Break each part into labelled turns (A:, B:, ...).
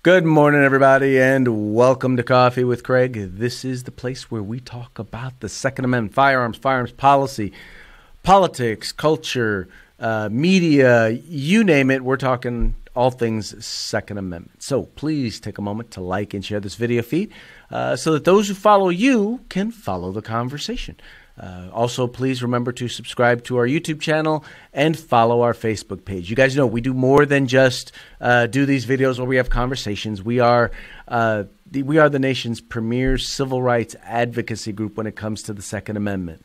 A: Good morning, everybody, and welcome to Coffee with Craig. This is the place where we talk about the Second Amendment, firearms policy, politics, culture, media, you name it. We're talking all things Second Amendment. So please take a moment to like and share this video feed so that those who follow you can follow the conversation. Also, please remember to subscribe to our YouTube channel and follow our Facebook page. You guys know we do more than just do these videos where we have conversations. We are the nation's premier civil rights advocacy group when it comes to the Second Amendment.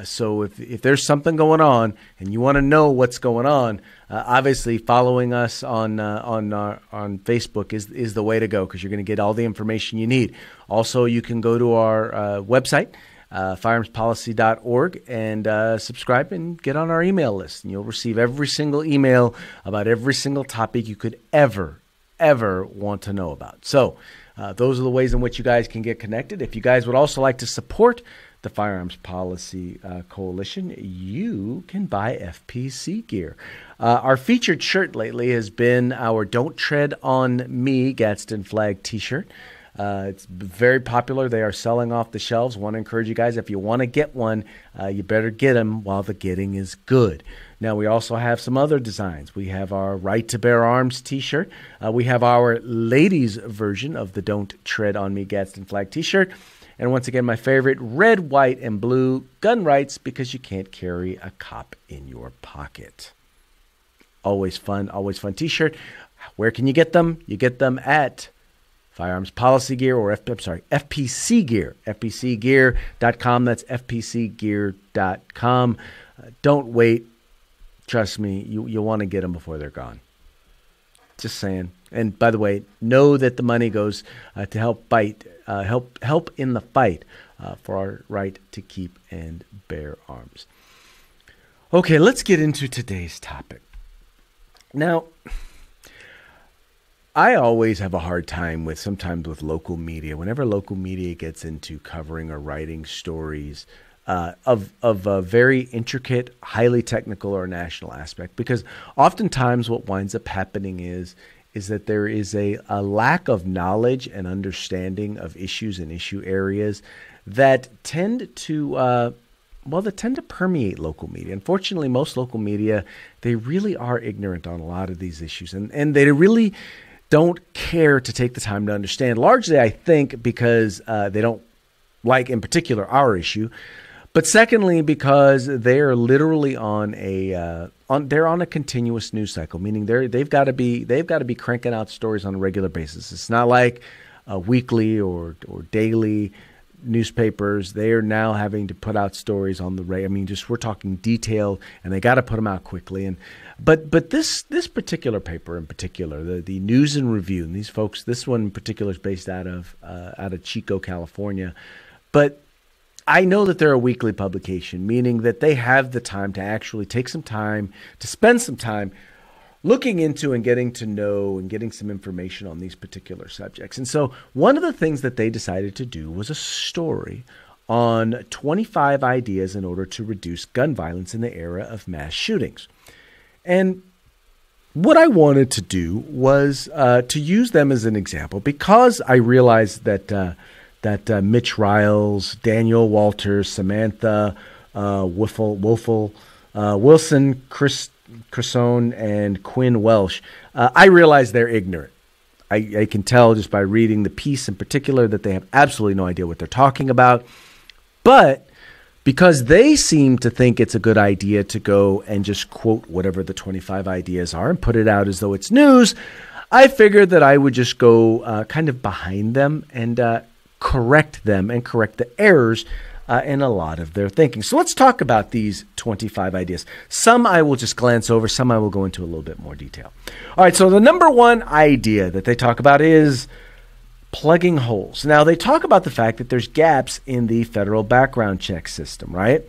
A: So if there's something going on and you want to know what's going on, obviously following us on Facebook is the way to go, because you're going to get all the information you need. Also, you can go to our website, firearmspolicy.org, and subscribe and get on our email list. And you'll receive every single email about every single topic you could ever want to know about. So those are the ways in which you guys can get connected. If you guys would also like to support the Firearms Policy Coalition, you can buy FPC gear. Our featured shirt lately has been our Don't Tread on Me Gadsden Flag t-shirt. It's very popular. They are selling off the shelves. Want to encourage you guys, if you want to get one, you better get them while the getting is good. Now, we also have some other designs. We have our Right to Bear Arms t-shirt. We have our ladies version of the Don't Tread on Me Gadsden Flag t-shirt. And once again, my favorite, red, white, and blue, gun rights, because you can't carry a cop in your pocket. Always fun t-shirt. Where can you get them? You get them at Firearms Policy Gear, or FPC Gear, FPCgear.com. That's FPCgear.com. Don't wait. Trust me, you'll want to get them before they're gone. Just saying. And by the way, know that the money goes to help in the fight for our right to keep and bear arms. Okay, let's get into today's topic. Now, I always have a hard time sometimes with local media. Whenever local media gets into covering or writing stories of a very intricate, highly technical or national aspect, because oftentimes what winds up happening is that there is a lack of knowledge and understanding of issues and issue areas that tend to permeate local media. Unfortunately, most local media, they really are ignorant on a lot of these issues, and they really don't care to take the time to understand. Largely, I think, because they don't like, in particular, our issue. But secondly, because they're literally on a continuous news cycle, meaning they've got to be cranking out stories on a regular basis. It's not like weekly or daily newspapers. They are now having to put out stories on the regular. I mean, we're talking detailed, and they got to put them out quickly. But this particular paper in particular, the News and Review, and these folks, this one in particular is based out of Chico, California, but I know that they're a weekly publication, meaning that they have the time to actually take some time to spend some time looking into and getting to know and getting some information on these particular subjects. And so one of the things that they decided to do was a story on 25 ideas in order to reduce gun violence in the era of mass shootings. And what I wanted to do was to use them as an example, because I realized that Mitch Riles, Daniel Walters, Samantha Wilson, Crisone, and Quinn Welsh, I realize they're ignorant. I can tell just by reading the piece in particular that they have absolutely no idea what they're talking about. But because they seem to think it's a good idea to go and just quote whatever the 25 ideas are and put it out as though it's news, I figured that I would just go kind of behind them and correct them and correct the errors in a lot of their thinking. So let's talk about these 25 ideas. Some I will just glance over, some I will go into a little bit more detail. All right, so the number one idea that they talk about is plugging holes. Now, they talk about the fact that there's gaps in the federal background check system, right?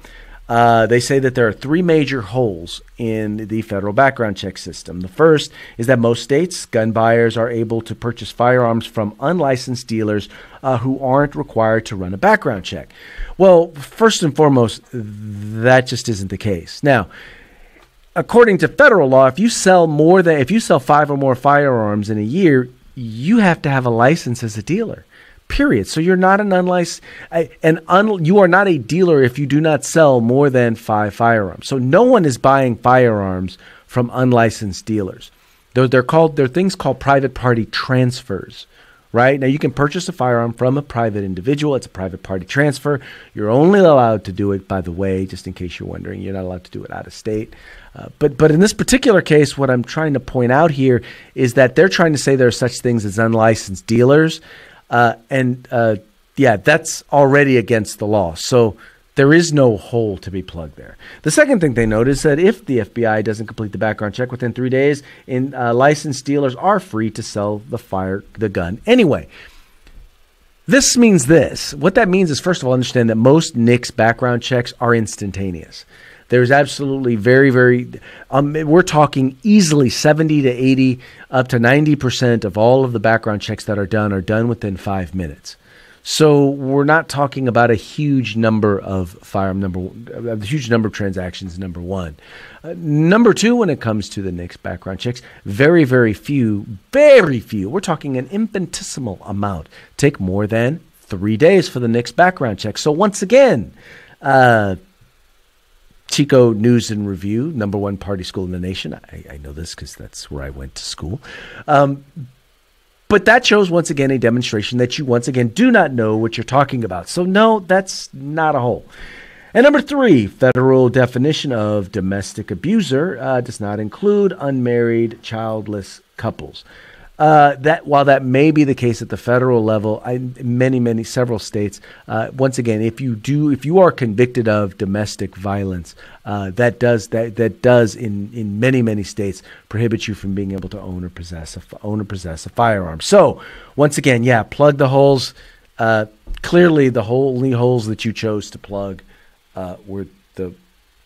A: They say that there are three major holes in the federal background check system. The first is that most states, gun buyers are able to purchase firearms from unlicensed dealers who aren't required to run a background check. Well, first and foremost, that just isn't the case. Now, according to federal law, if you sell 5 or more firearms in a year, you have to have a license as a dealer. Period. So you're not an unlicensed, you are not a dealer if you do not sell more than 5 firearms. So no one is buying firearms from unlicensed dealers. They're things called private party transfers. Right? Now, you can purchase a firearm from a private individual. It's a private party transfer. You're only allowed to do it, by the way, just in case you're wondering, you're not allowed to do it out of state. But in this particular case, what I'm trying to point out here is that they're trying to say there are such things as unlicensed dealers. That's already against the law. So there is no hole to be plugged there. The second thing they note is that if the FBI doesn't complete the background check within 3 days, licensed dealers are free to sell the gun anyway. This means this. What that means is, first of all, understand that most NICS background checks are instantaneous. There's absolutely we're talking easily 70 to 80, up to 90% of all of the background checks that are done within 5 minutes. So we're not talking about a huge number of transactions, number one. Number two, when it comes to the NICS background checks, very, very few, we're talking an infinitesimal amount, take more than 3 days for the NICS background check. So once again, Chico News and Review, number one party school in the nation. I know this because that's where I went to school. But that shows, once again, a demonstration that you, once again, do not know what you're talking about. So, no, that's not a hole. And number three, federal definition of domestic abuser does not include unmarried, childless couples. While that may be the case at the federal level, several states, once again, if you are convicted of domestic violence, that does in many states prohibit you from being able to own or possess a firearm. So once again, plug the holes. Clearly, the only holes that you chose to plug were the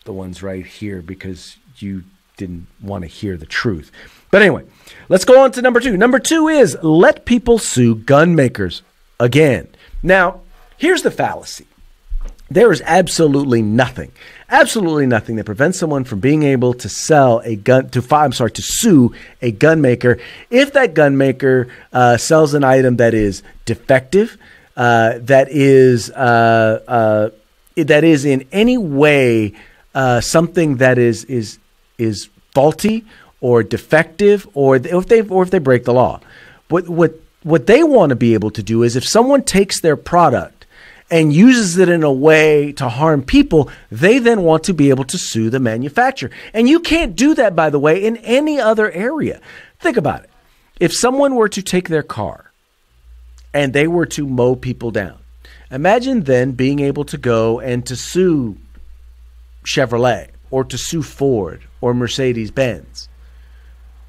A: ones right here because you didn't want to hear the truth. But anyway, let's go on to number two. Number two is let people sue gun makers again. Now, here's the fallacy. There is absolutely nothing that prevents someone from being able to sue a gun maker if that gun maker sells an item that is defective, that is in any way something that is faulty or defective, or if they break the law. What they want to be able to do is, if someone takes their product and uses it in a way to harm people, they then want to be able to sue the manufacturer. And you can't do that, by the way, in any other area. Think about it. If someone were to take their car and they were to mow people down, imagine then being able to go and to sue Chevrolet or to sue Ford or Mercedes-Benz.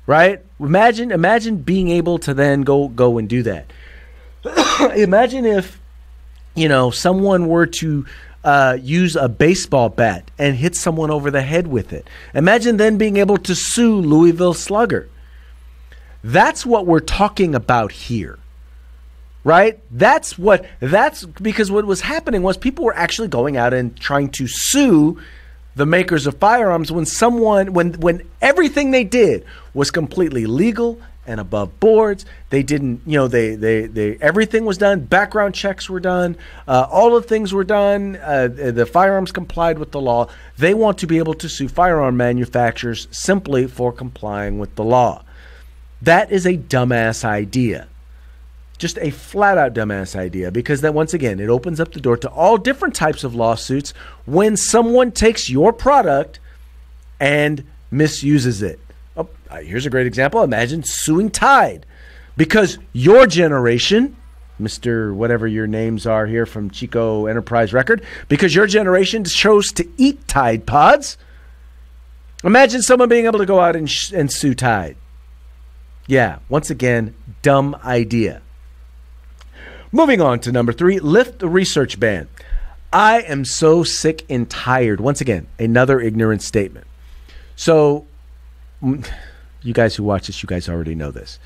A: Right? Imagine being able to then go and do that. Imagine if, someone were to use a baseball bat and hit someone over the head with it. Imagine then being able to sue Louisville Slugger. That's what we're talking about here. Right? That's because what was happening was people were actually going out and trying to sue the makers of firearms when everything they did was completely legal and above boards. They didn't, they everything was done. Background checks were done. All of things were done. The firearms complied with the law. They want to be able to sue firearm manufacturers simply for complying with the law. That is a dumbass idea. Just a flat-out dumbass idea, because that, once again, it opens up the door to all different types of lawsuits when someone takes your product and misuses it. Oh, here's a great example. Imagine suing Tide because your generation, Mr. whatever your names are here from Chico Enterprise Record, because your generation chose to eat Tide Pods. Imagine someone being able to go out and sue Tide. Yeah, once again, dumb idea. Moving on to number three, lift the research ban. I am so sick and tired. Once again, another ignorant statement. So, you guys who watch this, you guys already know this.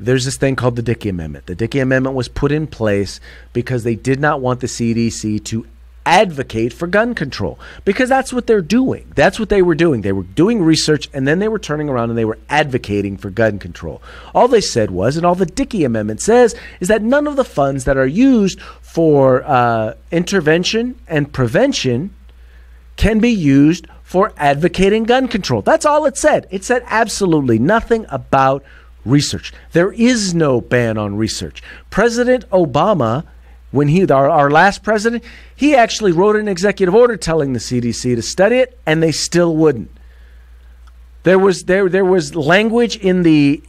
A: There's this thing called the Dickey Amendment. The Dickey Amendment was put in place because they did not want the CDC to advocate for gun control, because that's what they're doing. That's what they were doing. They were doing research, and then they were turning around and they were advocating for gun control. All they said was, and all the Dickey Amendment says, is that none of the funds that are used for intervention and prevention can be used for advocating gun control. That's all it said. It said absolutely nothing about research. There is no ban on research. President Obama, when our last president, he actually wrote an executive order telling the CDC to study it, and they still wouldn't. There was language in the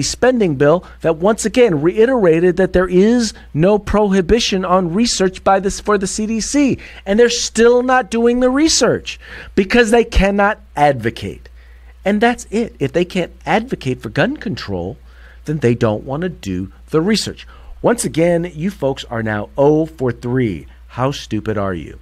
A: spending bill that once again reiterated that there is no prohibition on research for the CDC, and they're still not doing the research because they cannot advocate. And that's it. If they can't advocate for gun control, then they don't want to do the research. Once again, you folks are now 0 for 3. How stupid are you?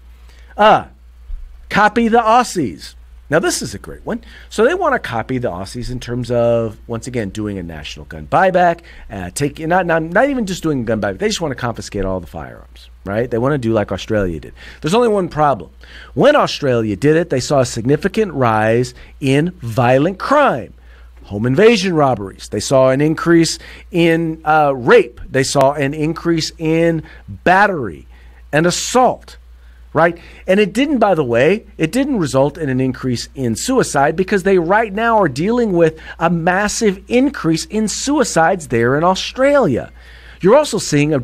A: Copy the Aussies. Now, this is a great one. So they want to copy the Aussies in terms of, once again, doing a national gun buyback, not even just doing a gun buyback. They just want to confiscate all the firearms, right? They want to do like Australia did. There's only one problem. When Australia did it, they saw a significant rise in violent crime. Home invasion robberies. They saw an increase in rape. They saw an increase in battery and assault, right? And it didn't, by the way, it didn't result in an increase in suicide, because they right now are dealing with a massive increase in suicides there in Australia. They've also seen a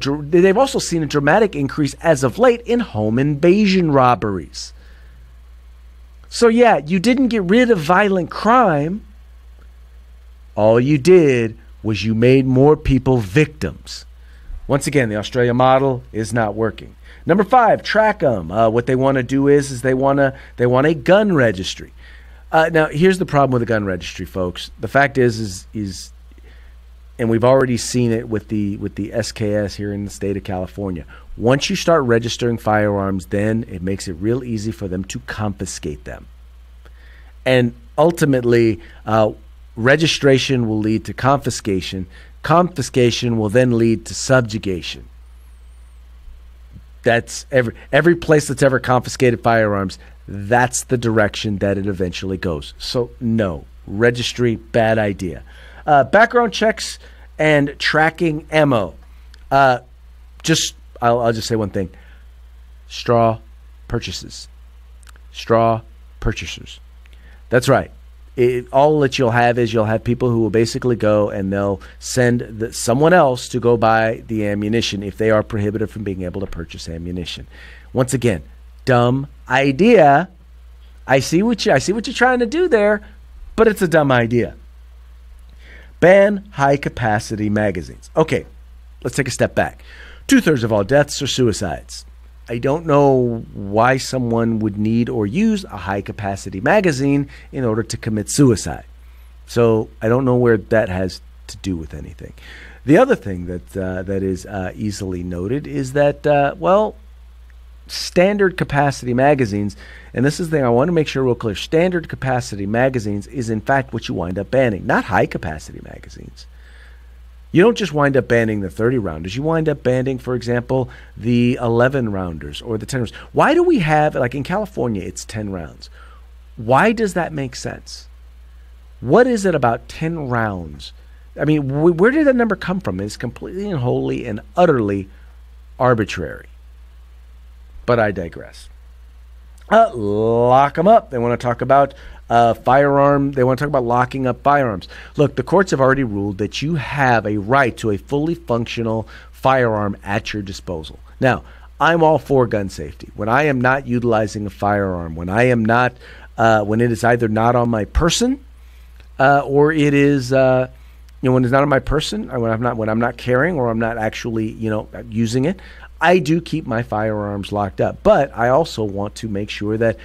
A: dramatic increase as of late in home invasion robberies. So yeah, you didn't get rid of violent crime. All you did was you made more people victims. Once again, the Australia model is not working. Number 5, track them. What they want to do is they want a gun registry. Now, here's the problem with a gun registry, folks. The fact is, and we've already seen it with the SKS here in the state of California. Once you start registering firearms, then it makes it real easy for them to confiscate them. And ultimately, registration will lead to confiscation. Confiscation will then lead to subjugation. That's every place that's ever confiscated firearms, that's the direction that it eventually goes. So no, registry, bad idea. Background checks and tracking ammo. I'll just say one thing. Straw purchases. Straw purchasers. That's right. All that you'll have is you'll have people who will basically go and they'll send someone else to go buy the ammunition if they are prohibited from being able to purchase ammunition. Once again, dumb idea. I see what you're trying to do there, but it's a dumb idea. Ban high-capacity magazines. Okay, let's take a step back. 2/3 of all deaths are suicides. I don't know why someone would need or use a high-capacity magazine in order to commit suicide. So I don't know where that has to do with anything. The other thing that is easily noted is that, standard capacity magazines, and this is the thing I want to make sure real clear, standard capacity magazines is in fact what you wind up banning, not high-capacity magazines. You don't just wind up banning the 30 rounders. You wind up banning, for example, the 11 rounders or the 10 rounds. Why do we have, like in California, it's 10 rounds. Why does that make sense? What is it about 10 rounds? I mean, where did that number come from? It's completely and wholly and utterly arbitrary. But I digress. Lock them up. They want to talk about firearm. They want to talk about locking up firearms. Look, the courts have already ruled that you have a right to a fully functional firearm at your disposal. Now, I'm all for gun safety. When I am not utilizing a firearm, when I am not, when it is either not on my person, or it is, when it's not on my person, when I'm not carrying, or I'm not actually, using it, I do keep my firearms locked up. But I also want to make sure that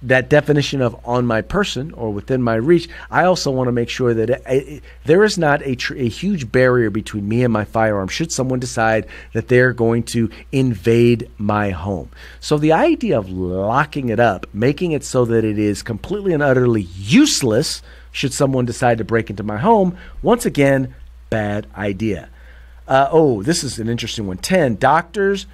A: that definition of on my person or within my reach, I also want to make sure that there is not a huge barrier between me and my firearm should someone decide that they're going to invade my home. So the idea of locking it up, making it so that it is completely and utterly useless should someone decide to break into my home, once again, bad idea. This is an interesting one. 9, doctors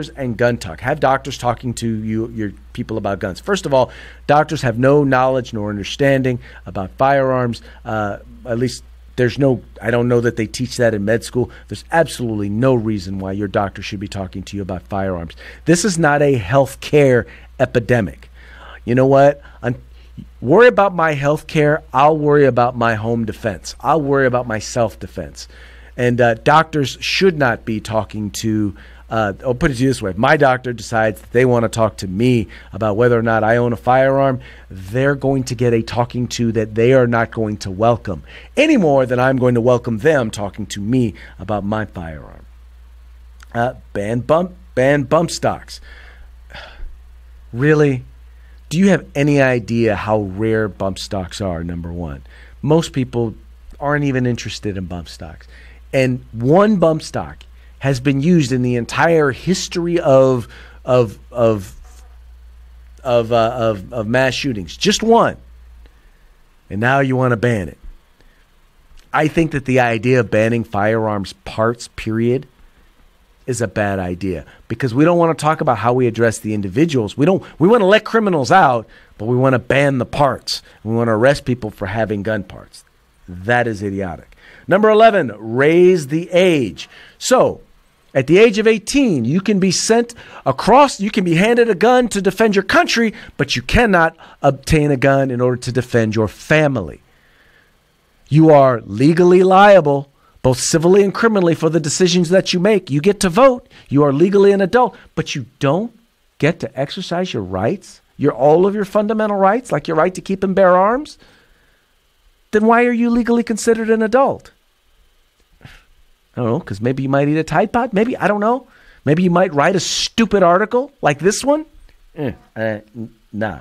A: and gun talk. Have doctors talking to your people about guns. First of all, doctors have no knowledge nor understanding about firearms. At least I don't know that they teach that in med school. There's absolutely no reason why your doctor should be talking to you about firearms. This is not a health care epidemic. You know what? Worry about my health care. I'll worry about my home defense. I'll worry about my self-defense. And doctors should not be talking to, I'll put it this way. If my doctor decides that they want to talk to me about whether or not I own a firearm, they're going to get a talking to that they are not going to welcome any more than I'm going to welcome them talking to me about my firearm. Ban bump stocks. Really? Do you have any idea how rare bump stocks are, number one? Most people aren't even interested in bump stocks. And one bump stock has been used in the entire history of mass shootings. Just one. And now you want to ban it. I think that the idea of banning firearms parts, period, is a bad idea, because we don't want to talk about how we address the individuals. We want to let criminals out, but we want to ban the parts. We want to arrest people for having gun parts. That is idiotic. Number 11, raise the age. So at the age of 18, you can be you can be handed a gun to defend your country, but you cannot obtain a gun in order to defend your family. You are legally liable, both civilly and criminally, for the decisions that you make. You get to vote. You are legally an adult, but you don't get to exercise your rights, all of your fundamental rights, like your right to keep and bear arms. Then why are you legally considered an adult? I don't know, because maybe you might eat a Tide Pod. Maybe, I don't know. Maybe you might write a stupid article like this one. Nah.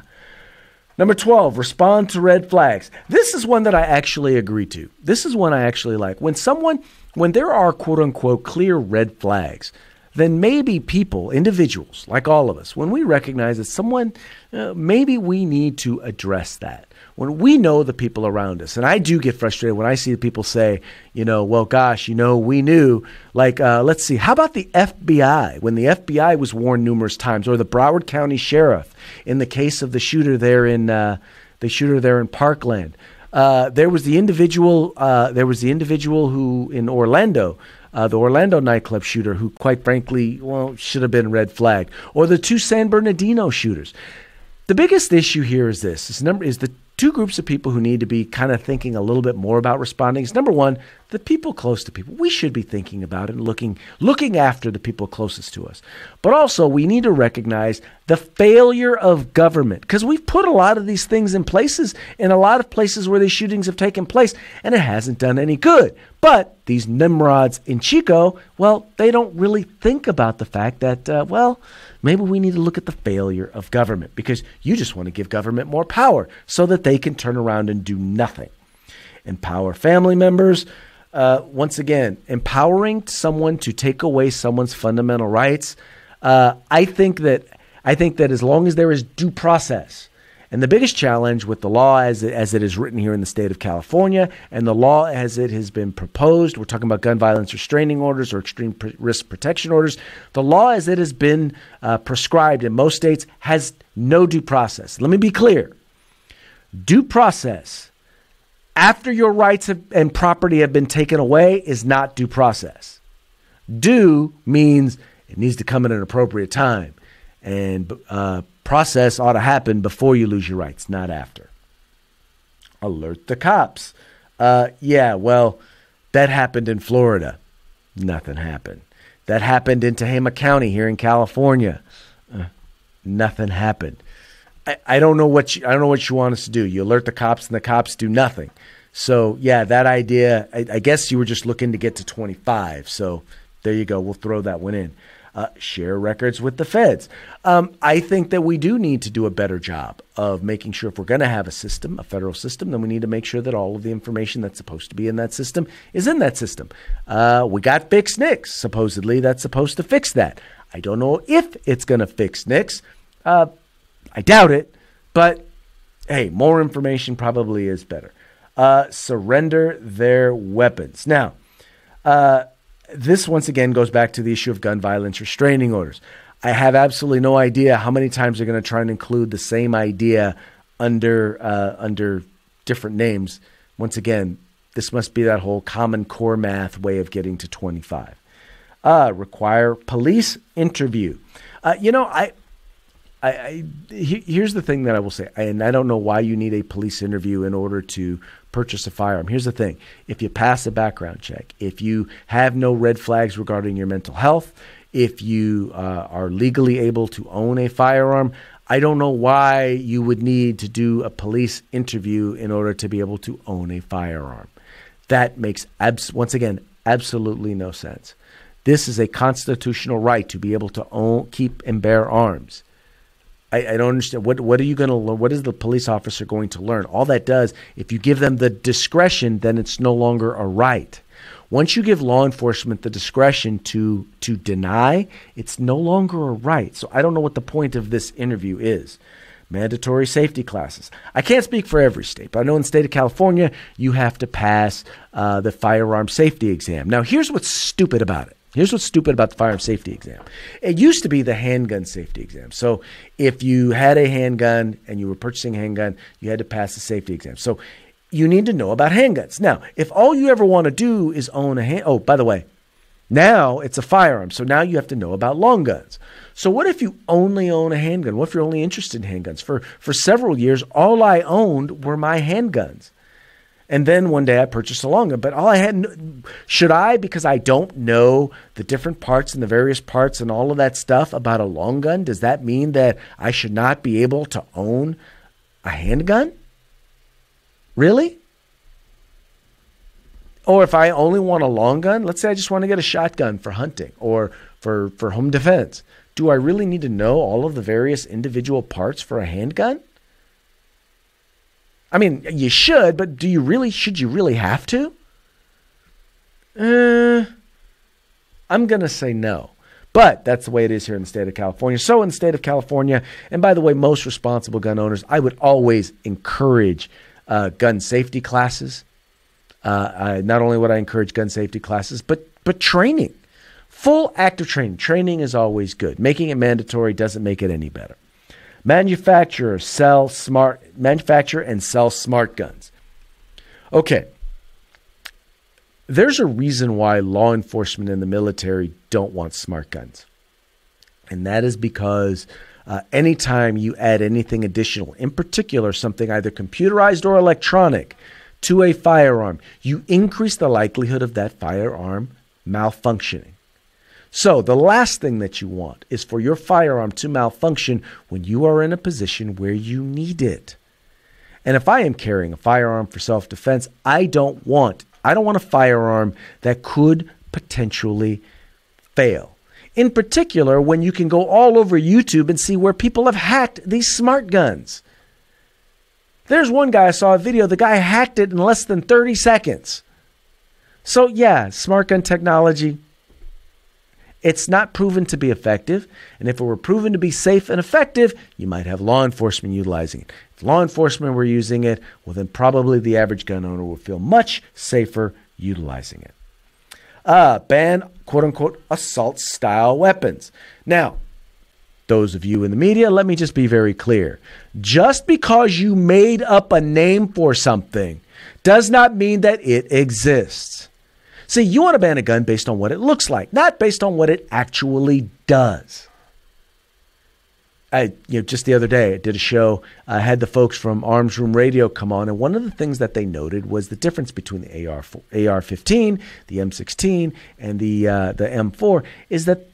A: Number 12, respond to red flags. This is one that I actually agree to. This is one I actually like. When there are quote unquote clear red flags, then maybe people, individuals like all of us, when we recognize that maybe we need to address that. When we know the people around us, and I do get frustrated when I see people say, well, gosh, we knew, let's see, how about the FBI? When the FBI was warned numerous times, or the Broward County Sheriff in the case of the shooter there in Parkland. There was the individual who in Orlando, the Orlando nightclub shooter, who quite frankly, should have been red flagged, or the 2 San Bernardino shooters. The biggest issue here is the two groups of people who need to be kind of thinking a little bit more about responding is, number one, the people close to people. We should be thinking about it and looking after the people closest to us. But also, we need to recognize the failure of government, because we've put a lot of these things in a lot of places where these shootings have taken place, and it hasn't done any good. But these nimrods in Chico, they don't really think about the fact that, maybe we need to look at the failure of government, because you just want to give government more power so that they can turn around and do nothing. Empower family members. Once again, empowering someone to take away someone's fundamental rights. I think that as long as there is due process, and the biggest challenge with the law as it is written here in the state of California, and the law as it has been proposed, we're talking about gun violence restraining orders or extreme risk protection orders. The law as it has been prescribed in most states has no due process. Let me be clear. Due process after your rights and property have been taken away is not due process. Due means it needs to come at an appropriate time. And process ought to happen before you lose your rights, not after. Alert the cops. That happened in Florida. Nothing happened. That happened in Tehama County here in California. Nothing happened. I don't know what you want us to do. You alert the cops and the cops do nothing. So that idea, I guess you were just looking to get to 25. So there you go. We'll throw that one in. share records with the feds. I think that we do need to do a better job of making sure if we're going to have a system, a federal system, then we need to make sure that all of the information that's supposed to be in that system is in that system. We got Fix NICS, supposedly that's supposed to fix that. I don't know if it's going to fix NICS. I doubt it, but hey, more information probably is better. Surrender their weapons. Now, this once again goes back to the issue of gun violence restraining orders. I have absolutely no idea how many times they're going to try and include the same idea under different names. Once again, this must be that whole Common Core math way of getting to 25. Require police interview. Here's the thing that I will say, and I don't know why you need a police interview in order to purchase a firearm. Here's the thing. If you pass a background check, if you have no red flags regarding your mental health, if you are legally able to own a firearm, I don't know why you would need to do a police interview in order to be able to own a firearm. That makes, once again, absolutely no sense. This is a constitutional right to be able to own, keep, and bear arms. I don't understand. What are you going to learn? What is the police officer going to learn? All that does, if you give them the discretion, then it's no longer a right. Once you give law enforcement the discretion to deny, it's no longer a right. So I don't know what the point of this interview is. Mandatory safety classes. I can't speak for every state, but I know in the state of California, you have to pass the firearm safety exam. Now, here's what's stupid about it. Here's what's stupid about the firearm safety exam. It used to be the handgun safety exam. So if you had a handgun and you were purchasing a handgun, you had to pass the safety exam. So you need to know about handguns. Now, if all you ever want to do is own a oh, by the way, now it's a firearm. So now you have to know about long guns. So what if you only own a handgun? What if you're only interested in handguns? For several years, all I owned were my handguns. And then one day I purchased a long gun, but all I had, should I, because I don't know the different parts and the various parts and all of that stuff about a long gun, does that mean that I should not be able to own a handgun? Really? Or if I only want a long gun, let's say I just want to get a shotgun for hunting or for home defense. Do I really need to know all of the various individual parts for a handgun? I mean, you should, but should you really have to? I'm going to say no. But that's the way it is here in the state of California. So in the state of California, and by the way, most responsible gun owners, I would always encourage gun safety classes. Not only would I encourage gun safety classes, but training. Full active training. Training is always good. Making it mandatory doesn't make it any better. Manufacture and sell smart guns. Okay. There's a reason why law enforcement and the military don't want smart guns. And that is because anytime you add anything additional, in particular something either computerized or electronic, to a firearm, you increase the likelihood of that firearm malfunctioning. So the last thing that you want is for your firearm to malfunction when you are in a position where you need it. And if I am carrying a firearm for self-defense, I don't want a firearm that could potentially fail. In particular, when you can go all over YouTube and see where people have hacked these smart guns. There's one guy, I saw a video, the guy hacked it in less than 30 seconds. So yeah, smart gun technology, it's not proven to be effective. And if it were proven to be safe and effective, you might have law enforcement utilizing it. If law enforcement were using it, well, then probably the average gun owner would feel much safer utilizing it. Ban, quote unquote, assault style weapons. Now, those of you in the media, let me just be very clear. Just because you made up a name for something does not mean that it exists. See, you want to ban a gun based on what it looks like, not based on what it actually does. Just the other day, I did a show. I had the folks from Arms Room Radio come on, and one of the things that they noted was the difference between the AR-15, the M16, and the M4 is that,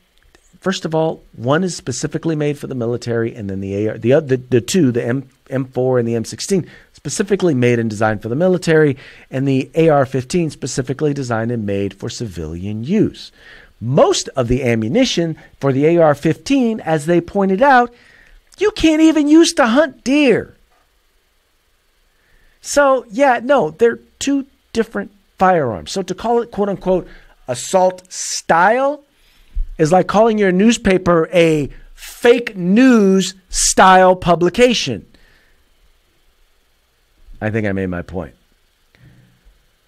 A: first of all, one is specifically made for the military, and then the M4 and the M16, specifically made and designed for the military, and the AR-15 specifically designed and made for civilian use. most of the ammunition for the AR-15, as they pointed out, you can't even use to hunt deer. So, yeah, no, they're two different firearms. So to call it, quote unquote, assault style is like calling your newspaper a fake news style publication. I think I made my point.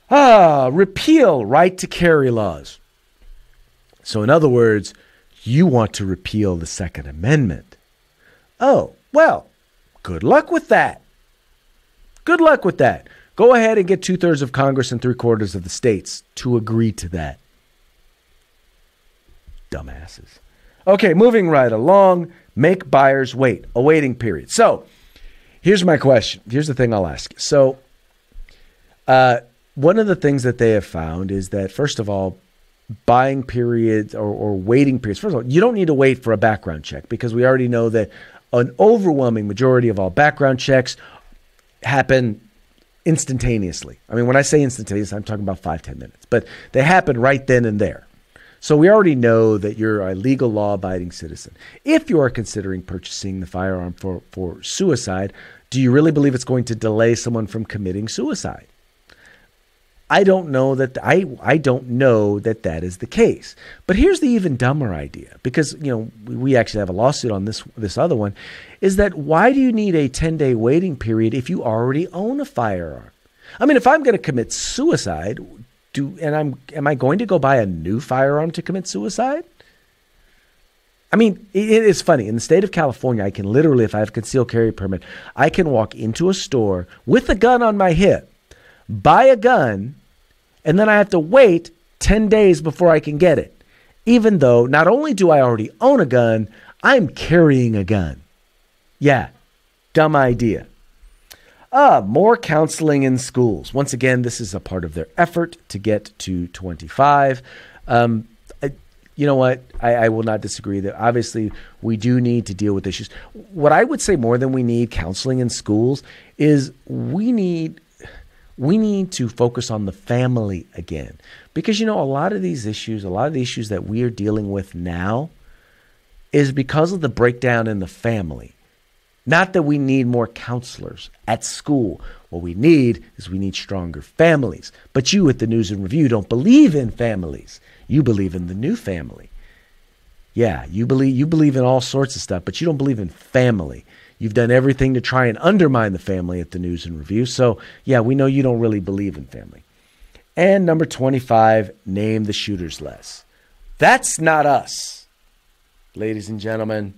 A: Repeal right to carry laws. So in other words, you want to repeal the Second Amendment. Oh, well, good luck with that. Good luck with that. Go ahead and get 2/3 of Congress and 3/4 of the states to agree to that. Dumbasses. Okay, moving right along. Make buyers wait. A waiting period. So here's my question. Here's the thing I'll ask. So one of the things that they have found is that, first of all, buying periods or waiting periods. First of all, you don't need to wait for a background check because we already know that an overwhelming majority of all background checks happen instantaneously. I mean, when I say instantaneous, I'm talking about 5-10 minutes, but they happen right then and there. So we already know that you're a legal, law-abiding citizen. If you are considering purchasing the firearm for suicide, do you really believe it's going to delay someone from committing suicide? I don't know that I don't know that that is the case. But here's the even dumber idea, because we actually have a lawsuit on this other one, is that why do you need a 10-day waiting period if you already own a firearm? I mean, if I'm going to commit suicide, am I going to go buy a new firearm to commit suicide? I mean, it is funny. In the state of California, I can literally, if I have a concealed carry permit, I can walk into a store with a gun on my hip, buy a gun, and then I have to wait 10 days before I can get it. Even though not only do I already own a gun, I'm carrying a gun. Yeah, dumb idea. More counseling in schools. Once again, this is a part of their effort to get to 25. You know what? I will not disagree that obviously we do need to deal with issues. What I would say more than we need counseling in schools is we need to focus on the family again. Because, a lot of these issues, that we are dealing with now is because of the breakdown in the family. Not that we need more counselors at school. What we need is stronger families. But you at the News and Review don't believe in families. You believe in the new family. Yeah, you believe in all sorts of stuff, but you don't believe in family. You've done everything to try and undermine the family at the News and Review. So, yeah, we know you don't really believe in family. And number 25, name the shooters less. That's not us, ladies and gentlemen.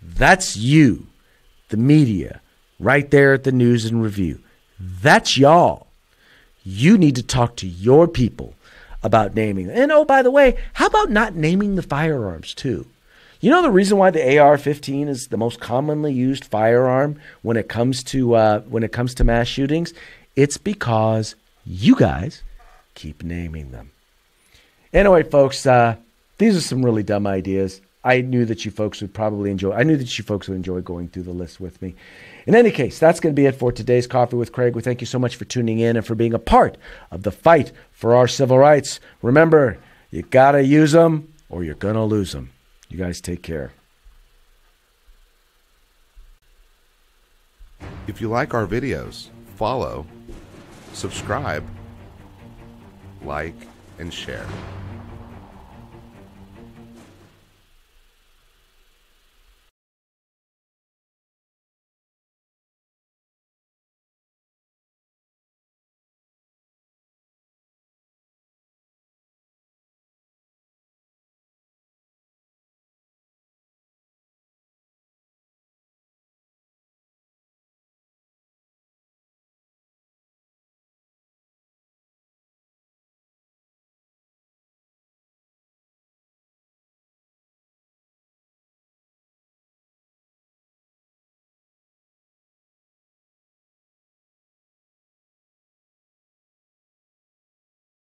A: That's you, the media, right there at the News and Review. That's y'all. You need to talk to your people about naming them. And, oh, by the way, how about not naming the firearms, too? You know the reason why the AR-15 is the most commonly used firearm when it comes to mass shootings? It's because you guys keep naming them. Anyway, folks, these are some really dumb ideas. I knew that you folks would enjoy going through the list with me. In any case, that's going to be it for today's Coffee with Craig. We thank you so much for tuning in and for being a part of the fight for our civil rights. Remember, you got to use them or you're going to lose them. You guys take care.
B: If you like our videos, follow, subscribe, like, and share.